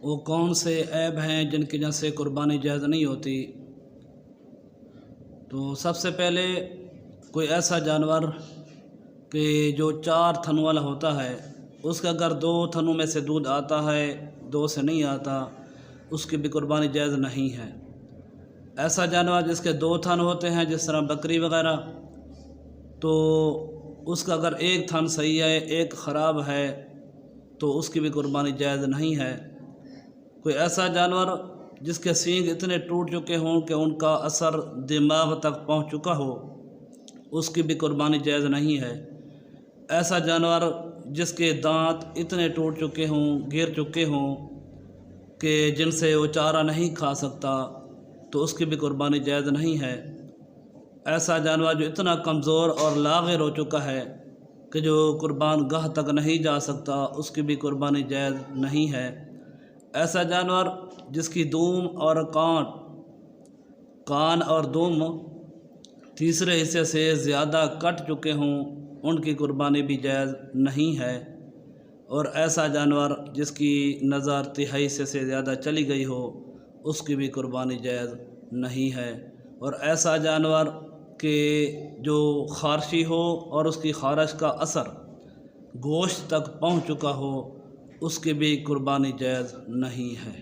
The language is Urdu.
وہ کون سے عیب ہیں جن کی وجہ سے قربانی جائز نہیں ہوتی؟ تو سب سے پہلے کوئی ایسا جانور کہ جو 4 تھنوں والا ہوتا ہے، اس کا اگر 2 تھنوں میں سے دودھ آتا ہے، 2 سے نہیں آتا، اس کی بھی قربانی جائز نہیں ہے۔ ایسا جانور جس کے 2 تھن ہوتے ہیں، جس طرح بکری وغیرہ، تو اس کا اگر 1 تھن صحیح ہے، 1 خراب ہے، تو اس کی بھی قربانی جائز نہیں ہے۔ کوئی ایسا جانور جس کے سینگ اتنے ٹوٹ چکے ہوں کہ ان کا اثر دماغ تک پہنچ چکا ہو، اس کی بھی قربانی جائز نہیں ہے۔ ایسا جانور جس کے دانت اتنے ٹوٹ چکے ہوں، گر چکے ہوں کہ جن سے وہ چارہ نہیں کھا سکتا، تو اس کی بھی قربانی جائز نہیں ہے۔ ایسا جانور جو اتنا کمزور اور لاغر ہو چکا ہے کہ جو قربان گاہ تک نہیں جا سکتا، اس کی بھی قربانی جائز نہیں ہے۔ ایسا جانور جس کی دوم اور کان اور دوم تیسرے حصے سے زیادہ کٹ چکے ہوں، ان کی قربانی بھی جائز نہیں ہے۔ اور ایسا جانور جس کی نظر تہائی حصے سے زیادہ چلی گئی ہو، اس کی بھی قربانی جائز نہیں ہے۔ اور ایسا جانور کہ جو خارشی ہو اور اس کی خارش کا اثر گوشت تک پہنچ چکا ہو، اس کی بھی قربانی جائز نہیں ہے۔